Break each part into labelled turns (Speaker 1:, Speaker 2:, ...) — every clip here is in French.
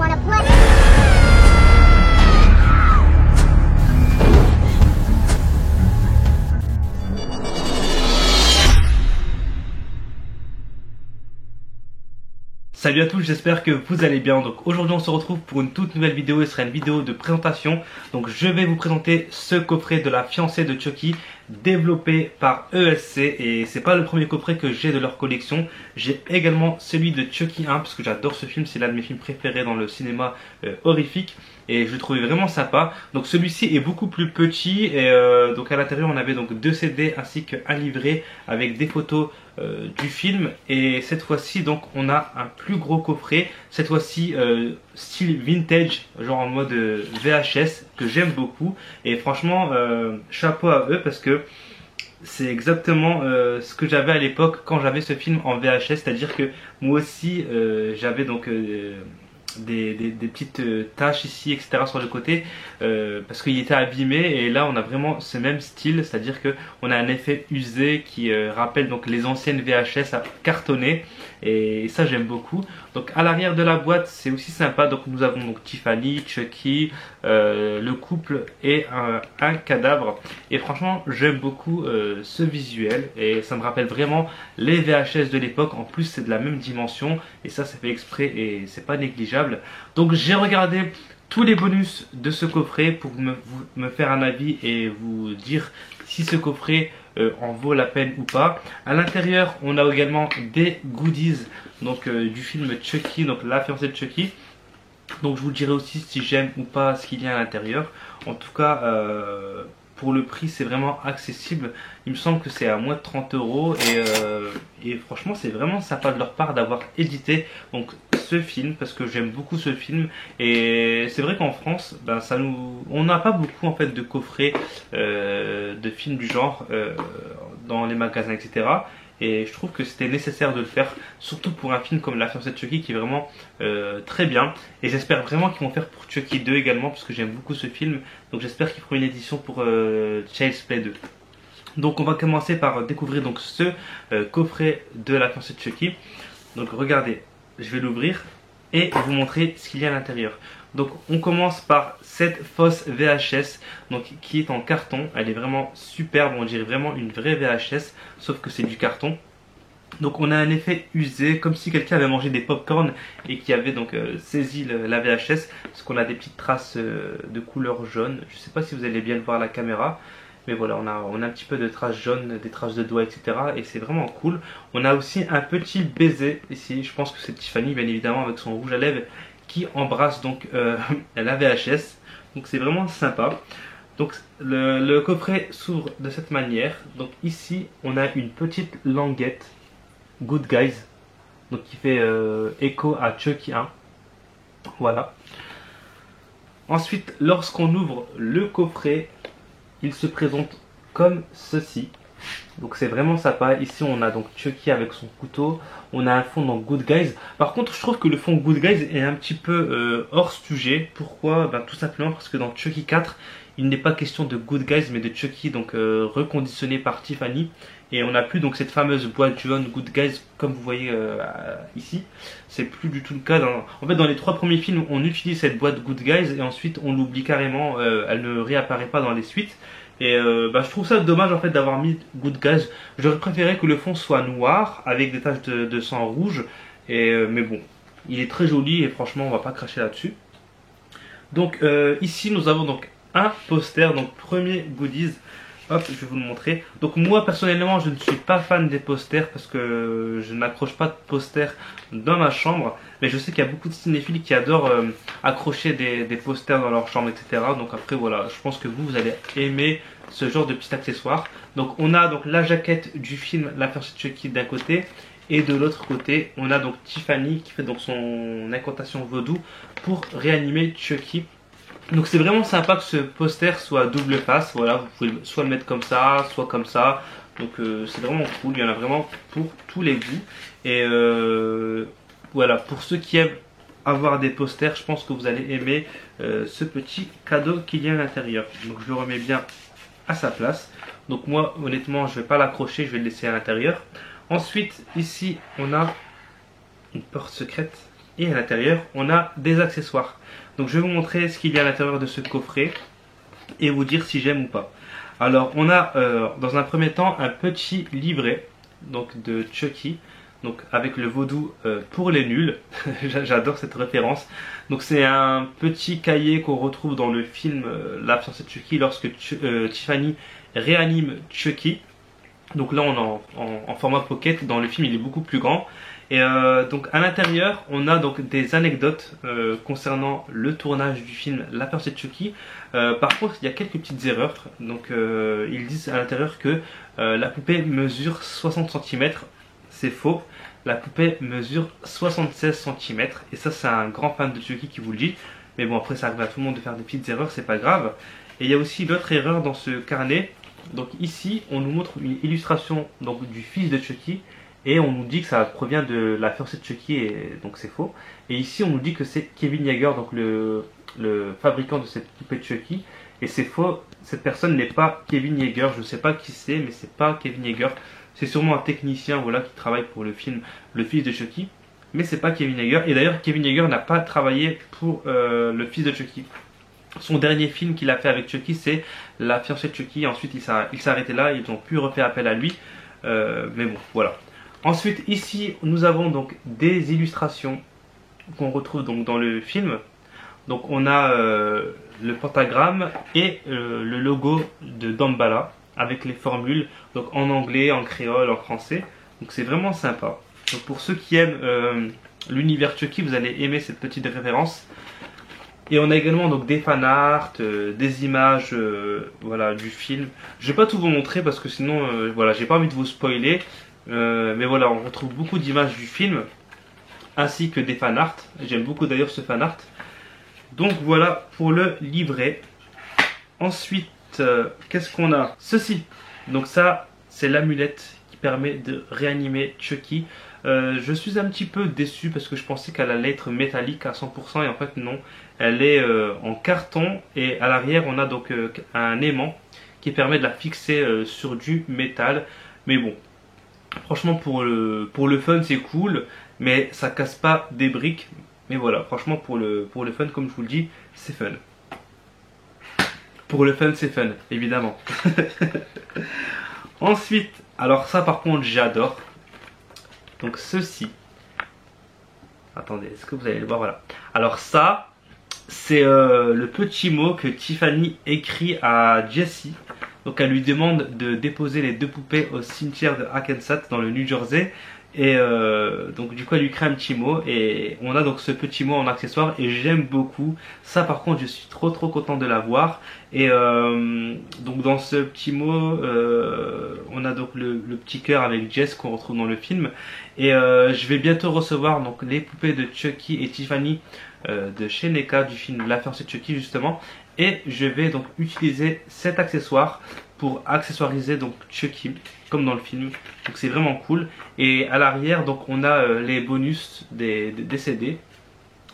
Speaker 1: wanna play?
Speaker 2: Salut à tous, j'espère que vous allez bien. Donc aujourd'hui on se retrouve pour une toute nouvelle vidéo. Ce sera une vidéo de présentation. Donc je vais vous présenter ce coffret de la fiancée de Chucky développé par ESC. Et c'est pas le premier coffret que j'ai de leur collection. J'ai également celui de Chucky 1 parce que j'adore ce film. C'est l'un de mes films préférés dans le cinéma horrifique. Et je le trouvais vraiment sympa. Donc celui-ci est beaucoup plus petit. Et donc à l'intérieur on avait donc 2 CD ainsi qu'un livret avec des photos du film. Et cette fois-ci donc on a un plus gros coffret, cette fois-ci style vintage, genre en mode VHS, que j'aime beaucoup. Et franchement chapeau à eux parce que c'est exactement ce que j'avais à l'époque quand j'avais ce film en VHS. C'est à dire que moi aussi j'avais donc des petites taches ici etc sur le côté parce qu'il était abîmé. Et là on a vraiment ce même style, c'est à dire que on a un effet usé qui rappelle donc les anciennes VHS à cartonner. Et ça j'aime beaucoup. Donc à l'arrière de la boîte c'est aussi sympa. Donc nous avons donc Tiffany, Chucky, le couple et un cadavre. Et franchement j'aime beaucoup ce visuel et ça me rappelle vraiment les VHS de l'époque. En plus c'est de la même dimension et ça fait exprès et c'est pas négligeable. Donc j'ai regardé tous les bonus de ce coffret pour me faire un avis et vous dire si ce coffret en vaut la peine ou pas. À l'intérieur on a également des goodies donc du film Chucky, donc la fiancée de Chucky. Donc je vous dirai aussi si j'aime ou pas ce qu'il y a à l'intérieur. En tout cas pour le prix c'est vraiment accessible. Il me semble que c'est à moins de 30 € et franchement c'est vraiment sympa de leur part d'avoir édité donc ce film parce que j'aime beaucoup ce film. Et c'est vrai qu'en France ben, on n'a pas beaucoup en fait de coffrets de films du genre dans les magasins etc. Et je trouve que c'était nécessaire de le faire, surtout pour un film comme La fiancée de Chucky qui est vraiment très bien. Et j'espère vraiment qu'ils vont faire pour Chucky 2 également parce que j'aime beaucoup ce film. Donc j'espère qu'ils feront une édition pour Child's Play 2. Donc on va commencer par découvrir donc ce coffret de La fiancée de Chucky. Donc regardez, je vais l'ouvrir et vous montrer ce qu'il y a à l'intérieur. Donc on commence par cette fausse VHS donc, qui est en carton. Elle est vraiment superbe, on dirait vraiment une vraie VHS sauf que c'est du carton. Donc on a un effet usé comme si quelqu'un avait mangé des popcorn et qui avait donc saisi la VHS parce qu'on a des petites traces de couleur jaune. Je ne sais pas si vous allez bien le voir à la caméra. Mais voilà, on a un petit peu de traces jaunes, des traces de doigts, etc. Et c'est vraiment cool. On a aussi un petit baiser ici. Je pense que c'est Tiffany, bien évidemment, avec son rouge à lèvres qui embrasse donc la VHS. Donc c'est vraiment sympa. Donc le coffret s'ouvre de cette manière. Donc ici, on a une petite languette Good Guys. Donc qui fait écho à Chucky 1. Voilà. Ensuite, lorsqu'on ouvre le coffret, il se présente comme ceci. Donc c'est vraiment sympa. Ici on a donc Chucky avec son couteau. On a un fond dans Good Guys. Par contre je trouve que le fond Good Guys est un petit peu hors sujet. Pourquoi? Ben, tout simplement parce que dans Chucky 4 il n'est pas question de Good Guys mais de Chucky donc reconditionné par Tiffany. Et on n'a plus donc cette fameuse boîte jaune Good Guys comme vous voyez ici. C'est plus du tout le cas. En fait dans les 3 premiers films on utilise cette boîte Good Guys et ensuite on l'oublie carrément. Elle ne réapparaît pas dans les suites. Et je trouve ça dommage en fait d'avoir mis Good Guys. J'aurais préféré que le fond soit noir avec des taches de sang rouge. Mais bon, il est très joli et franchement on va pas cracher là-dessus. Donc ici nous avons donc un poster, donc premier goodies. Hop, je vais vous le montrer. Donc moi personnellement je ne suis pas fan des posters parce que je n'accroche pas de posters dans ma chambre. Mais je sais qu'il y a beaucoup de cinéphiles qui adorent accrocher des posters dans leur chambre etc. Donc après voilà, je pense que vous allez aimer ce genre de petits accessoires. Donc on a donc la jaquette du film La fiancée de Chucky d'un côté. Et de l'autre côté on a donc Tiffany qui fait donc son incantation vaudou pour réanimer Chucky. Donc c'est vraiment sympa que ce poster soit double face. Voilà, vous pouvez soit le mettre comme ça, soit comme ça. Donc c'est vraiment cool, il y en a vraiment pour tous les goûts. Et voilà, pour ceux qui aiment avoir des posters, je pense que vous allez aimer ce petit cadeau qu'il y a à l'intérieur. Donc je le remets bien à sa place. Donc moi honnêtement je vais pas l'accrocher, je vais le laisser à l'intérieur. Ensuite ici on a une porte secrète et à l'intérieur on a des accessoires. Donc je vais vous montrer ce qu'il y a à l'intérieur de ce coffret et vous dire si j'aime ou pas. Alors on a dans un premier temps un petit livret donc de Chucky, donc avec le vaudou pour les nuls. J'adore cette référence. Donc c'est un petit cahier qu'on retrouve dans le film La fiancée de Chucky lorsque Tiffany réanime Chucky. Donc là on est en format pocket, dans le film il est beaucoup plus grand. Et donc à l'intérieur on a donc des anecdotes concernant le tournage du film La fiancée de Chucky. Par contre il y a quelques petites erreurs. Donc ils disent à l'intérieur que la poupée mesure 60 cm. C'est faux. La poupée mesure 76 cm. Et ça c'est un grand fan de Chucky qui vous le dit. Mais bon, après ça arrive à tout le monde de faire des petites erreurs, c'est pas grave. Et il y a aussi d'autres erreurs dans ce carnet. Donc ici on nous montre une illustration donc, du fils de Chucky. Et on nous dit que ça provient de la fiancée de Chucky, et donc c'est faux. Et ici on nous dit que c'est Kevin Yeager, donc le fabricant de cette poupée de Chucky. Et c'est faux, cette personne n'est pas Kevin Yeager, je ne sais pas qui c'est, mais c'est pas Kevin Yeager. C'est sûrement un technicien voilà, qui travaille pour le film Le Fils de Chucky. Mais c'est pas Kevin Yeager. Et d'ailleurs Kevin Yeager n'a pas travaillé pour le Fils de Chucky. Son dernier film qu'il a fait avec Chucky c'est La fiancée de Chucky. Ensuite il s'est arrêté là, ils ont pu refaire appel à lui. Mais bon, voilà. Ensuite ici nous avons donc des illustrations qu'on retrouve donc dans le film. Donc on a le pentagramme et le logo de Damballa avec les formules donc en anglais, en créole, en français. Donc c'est vraiment sympa. Donc pour ceux qui aiment l'univers Chucky, vous allez aimer cette petite référence. Et on a également donc des fanarts, des images voilà, du film. Je vais pas tout vous montrer parce que sinon voilà, j'ai pas envie de vous spoiler. Mais voilà, on retrouve beaucoup d'images du film ainsi que des fanarts. J'aime beaucoup d'ailleurs ce fanart. Donc voilà pour le livret. Ensuite, qu'est-ce qu'on a? Ceci. Donc ça, c'est l'amulette qui permet de réanimer Chucky. Je suis un petit peu déçu parce que je pensais qu'elle allait être métallique à 100% et en fait non. Elle est en carton et à l'arrière on a donc un aimant qui permet de la fixer sur du métal. Mais bon, franchement pour le fun c'est cool, mais ça casse pas des briques. Mais voilà, franchement pour le fun, comme je vous le dis, c'est fun. Pour le fun c'est fun, évidemment. Ensuite, alors ça par contre j'adore. Donc ceci. Attendez, est-ce que vous allez le voir? Voilà. Alors ça, c'est le petit mot que Tiffany écrit à Jessie. Donc elle lui demande de déposer les deux poupées au cimetière de Hackensack dans le New Jersey. Et donc du coup elle lui crée un petit mot et on a donc ce petit mot en accessoire et j'aime beaucoup. Ça par contre je suis trop content de l'avoir. Et donc dans ce petit mot on a donc le petit cœur avec Jess qu'on retrouve dans le film. Et je vais bientôt recevoir donc les poupées de Chucky et Tiffany de chez NECA du film La fiancée de Chucky justement. Et je vais donc utiliser cet accessoire pour accessoiriser donc Chucky comme dans le film. Donc c'est vraiment cool. Et à l'arrière donc on a les bonus des CD.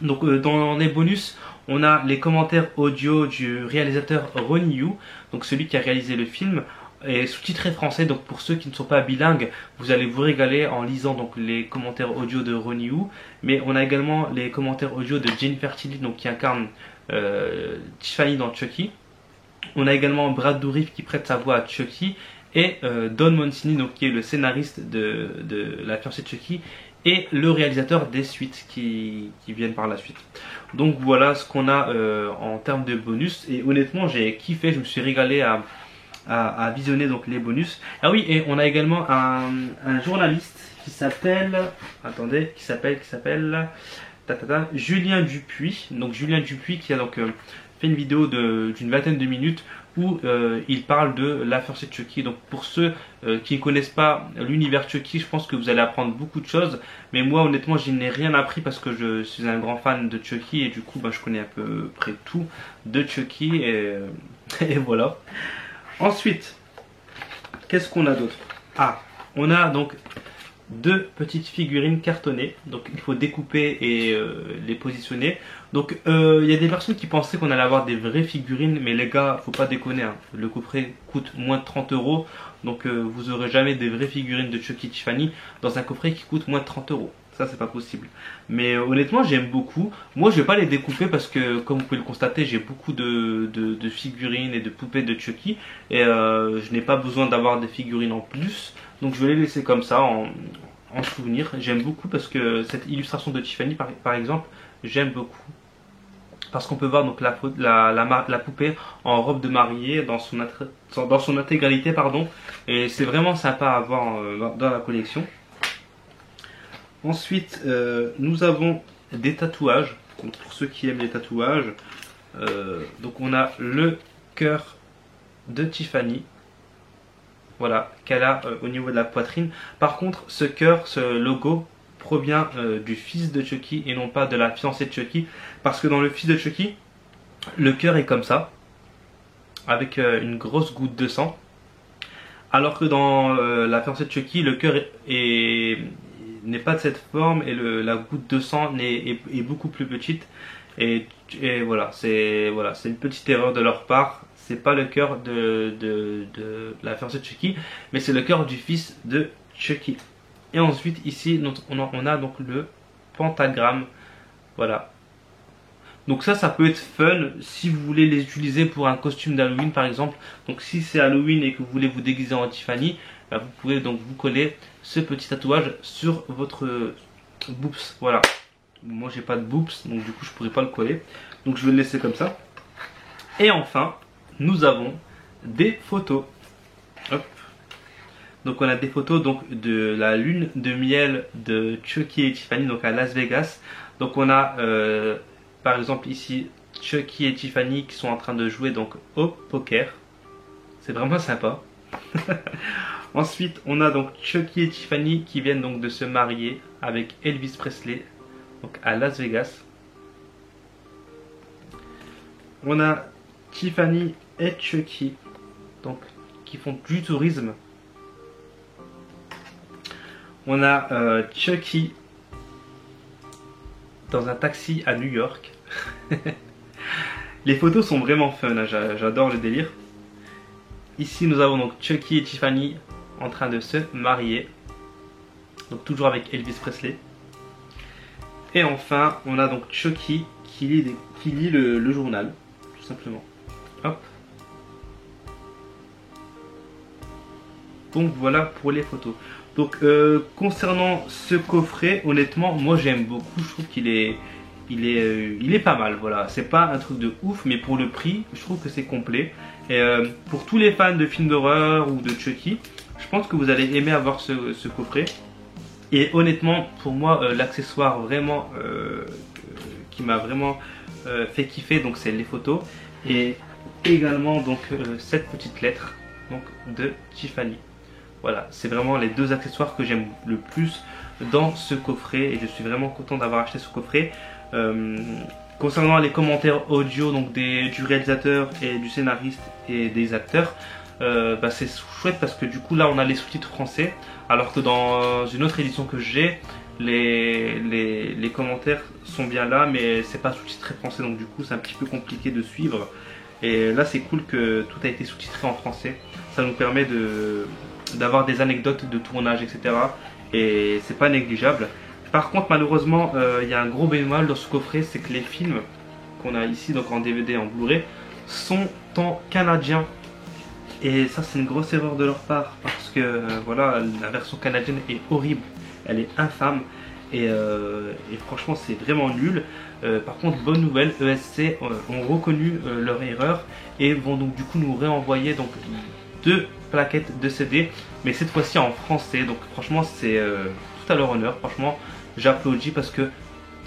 Speaker 2: Donc dans les bonus on a les commentaires audio du réalisateur Ronnie Yu, donc celui qui a réalisé le film, et sous-titré français. Donc pour ceux qui ne sont pas bilingues, vous allez vous régaler en lisant donc les commentaires audio de Ronnie Yu. Mais on a également les commentaires audio de Jennifer Tilly, donc qui incarne Tiffany dans Chucky. On a également Brad Dourif qui prête sa voix à Chucky et Don Mancini donc qui est le scénariste de La fiancée de Chucky et le réalisateur des suites qui viennent par la suite. Donc voilà ce qu'on a en termes de bonus et honnêtement j'ai kiffé, je me suis régalé à visionner donc les bonus. Ah oui, et on a également un journaliste qui s'appelle, attendez, qui s'appelle Julien Dupuis. Donc Julien Dupuis qui a donc fait une vidéo d'une vingtaine de minutes où il parle de La fiancée de Chucky. Donc pour ceux qui ne connaissent pas l'univers Chucky, je pense que vous allez apprendre beaucoup de choses. Mais moi honnêtement je n'ai rien appris parce que je suis un grand fan de Chucky et du coup je connais à peu près tout de Chucky et voilà. Ensuite, qu'est-ce qu'on a d'autre? Ah, on a donc deux petites figurines cartonnées, donc il faut découper et les positionner. Donc il y a des personnes qui pensaient qu'on allait avoir des vraies figurines, mais les gars, faut pas déconner, hein. Le coffret coûte moins de 30 €, donc vous aurez jamais des vraies figurines de Chucky Tiffany dans un coffret qui coûte moins de 30 €. ça c'est pas possible. Mais honnêtement j'aime beaucoup. Moi je vais pas les découper parce que comme vous pouvez le constater j'ai beaucoup de figurines et de poupées de Chucky. Et je n'ai pas besoin d'avoir des figurines en plus. Donc je vais les laisser comme ça en souvenir. J'aime beaucoup parce que cette illustration de Tiffany par exemple, j'aime beaucoup. Parce qu'on peut voir donc la poupée en robe de mariée dans son intégralité pardon. Et c'est vraiment sympa à voir dans la collection. Ensuite nous avons des tatouages. Donc, pour ceux qui aiment les tatouages, donc on a le cœur de Tiffany. Voilà, qu'elle a au niveau de la poitrine. Par contre ce cœur, ce logo provient du fils de Chucky et non pas de la fiancée de Chucky, parce que dans le fils de Chucky le cœur est comme ça avec une grosse goutte de sang, alors que dans la fiancée de Chucky le cœur n'est pas de cette forme et la goutte de sang est beaucoup plus petite et voilà, c'est une petite erreur de leur part. C'est pas le cœur de la fiancée de Chucky, mais c'est le cœur du fils de Chucky. Et ensuite ici on a donc le pentagramme. Voilà. Donc ça peut être fun si vous voulez les utiliser pour un costume d'Halloween par exemple. Donc si c'est Halloween et que vous voulez vous déguiser en Tiffany, bah, vous pouvez donc vous coller ce petit tatouage sur votre boops. Voilà. Moi j'ai pas de boops donc du coup je pourrais pas le coller. Donc je vais le laisser comme ça. Et enfin nous avons des photos. Hop. Donc on a des photos donc de la lune de miel de Chucky et Tiffany donc à Las Vegas. Donc on a par exemple ici Chucky et Tiffany qui sont en train de jouer donc au poker. C'est vraiment sympa. Ensuite on a donc Chucky et Tiffany qui viennent donc de se marier avec Elvis Presley donc à Las Vegas. On a Tiffany et Chucky donc qui font du tourisme. On a Chucky dans un taxi à New York. Les photos sont vraiment fun, hein, j'adore le délire. Ici nous avons donc Chucky et Tiffany en train de se marier. Donc toujours avec Elvis Presley. Et enfin on a donc Chucky qui lit le journal, tout simplement. Hop. Donc voilà pour les photos. Donc concernant ce coffret, honnêtement moi j'aime beaucoup. Je trouve qu'il est pas mal. Voilà, c'est pas un truc de ouf, mais pour le prix je trouve que c'est complet. Et pour tous les fans de films d'horreur ou de Chucky, je pense que vous allez aimer avoir ce coffret. Et honnêtement pour moi l'accessoire vraiment qui m'a vraiment fait kiffer, donc c'est les photos. Et également donc cette petite lettre donc de Tiffany. Voilà, c'est vraiment les deux accessoires que j'aime le plus dans ce coffret et je suis vraiment content d'avoir acheté ce coffret. Concernant les commentaires audio donc du réalisateur et du scénariste et des acteurs, bah c'est chouette parce que du coup là on a les sous-titres français, alors que dans une autre édition que j'ai, les commentaires sont bien là mais c'est pas sous-titré français, donc du coup c'est un petit peu compliqué de suivre. Et là c'est cool que tout a été sous-titré en français, ça nous permet d'avoir des anecdotes de tournage etc. Et c'est pas négligeable. Par contre malheureusement il y a un gros bémol dans ce coffret, c'est que les films qu'on a ici donc en DVD et en Blu-ray sont en canadien. Et ça c'est une grosse erreur de leur part parce que voilà, la version canadienne est horrible, elle est infâme et franchement c'est vraiment nul. Par contre bonne nouvelle, ESC ont reconnu leur erreur et vont donc du coup nous réenvoyer donc 2 plaquettes de CD, mais cette fois-ci en français. Donc franchement c'est tout à leur honneur, franchement j'applaudis parce que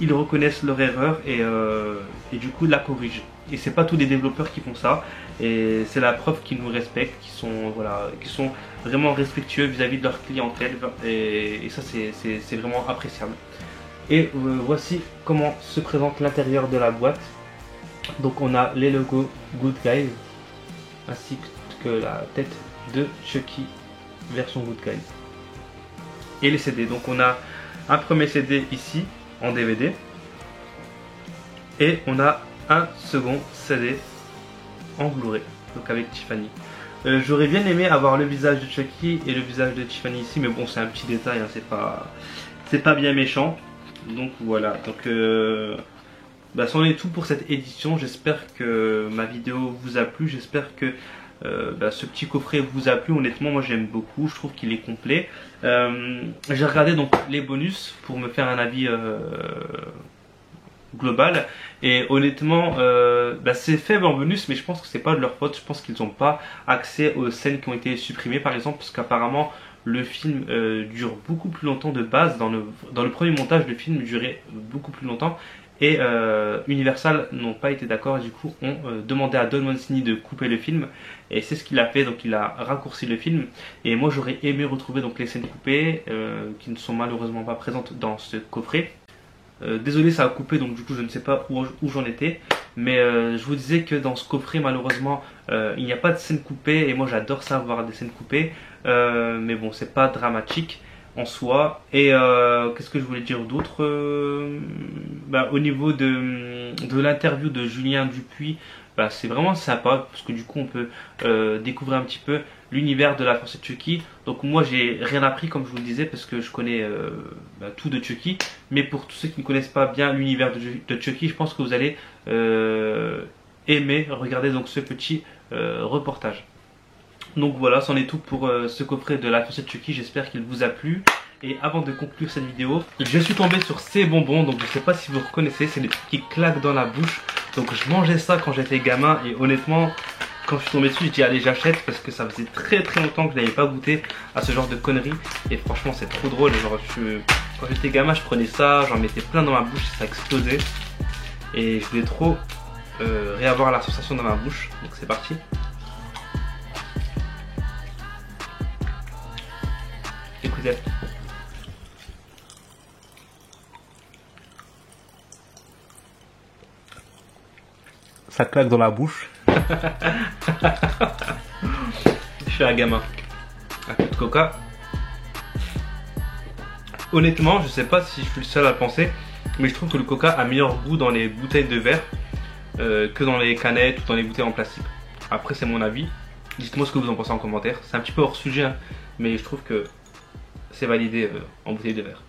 Speaker 2: ils reconnaissent leur erreur et du coup la corrigent. Et c'est pas tous les développeurs qui font ça, et c'est la preuve qu'ils nous respectent, qui sont vraiment respectueux vis-à-vis de leur clientèle, et ça c'est vraiment appréciable. Et voici comment se présente l'intérieur de la boîte. Donc on a les logos Good Guys ainsi que la tête de Chucky version Good Guys et les CD. Donc on a un premier CD ici en DVD et on a un second CD en Blu-ray, donc avec Tiffany. J'aurais bien aimé avoir le visage de Chucky et le visage de Tiffany ici, mais bon c'est un petit détail, hein, c'est pas bien méchant. Donc voilà, donc c'en est tout pour cette édition. J'espère que ma vidéo vous a plu, j'espère que ce petit coffret vous a plu. Honnêtement, moi j'aime beaucoup, je trouve qu'il est complet. J'ai regardé donc les bonus pour me faire un avis global, et honnêtement c'est faible en bonus, mais je pense que c'est pas de leur faute. Je pense qu'ils n'ont pas accès aux scènes qui ont été supprimées par exemple, parce qu'apparemment le film dure beaucoup plus longtemps de base. Dans le premier montage, le film durait beaucoup plus longtemps, et Universal n'ont pas été d'accord, et du coup ont demandé à Don Mancini de couper le film, et c'est ce qu'il a fait. Donc il a raccourci le film, et moi j'aurais aimé retrouver donc les scènes coupées qui ne sont malheureusement pas présentes dans ce coffret. Désolé, ça a coupé, donc du coup je ne sais pas où j'en étais, mais je vous disais que dans ce coffret malheureusement il n'y a pas de scènes coupées, et moi j'adore ça, voir des scènes coupées, mais bon, c'est pas dramatique en soi. Et qu'est-ce que je voulais dire d'autre, au niveau de l'interview de Julien Dupuis, c'est vraiment sympa, parce que du coup on peut découvrir un petit peu l'univers de la fiancée de Chucky. Donc moi j'ai rien appris, comme je vous le disais, parce que je connais tout de Chucky, mais pour tous ceux qui ne connaissent pas bien l'univers de Chucky, je pense que vous allez aimer regarder donc ce petit reportage. Donc voilà, c'en est tout pour ce coffret de la fiancée de Chucky. J'espère qu'il vous a plu. Et avant de conclure cette vidéo, je suis tombé sur ces bonbons. Donc je sais pas si vous reconnaissez, c'est des trucs qui claquent dans la bouche. Donc je mangeais ça quand j'étais gamin, et honnêtement quand je suis tombé dessus, j'ai dit allez, j'achète, parce que ça faisait très longtemps que je n'avais pas goûté à ce genre de conneries, et franchement c'est trop drôle. Genre quand j'étais gamin, je prenais ça, j'en mettais plein dans ma bouche, ça explosait, et je voulais trop réavoir la sensation dans ma bouche. Donc c'est parti. Écoutez. Ça claque dans la bouche. Je suis un gamin. Un coup de coca. Honnêtement, je sais pas si je suis le seul à le penser, mais je trouve que le coca a meilleur goût dans les bouteilles de verre que dans les canettes ou dans les bouteilles en plastique. Après, c'est mon avis. Dites-moi ce que vous en pensez en commentaire. C'est un petit peu hors sujet, hein, mais je trouve que c'est validé en bouteille de verre.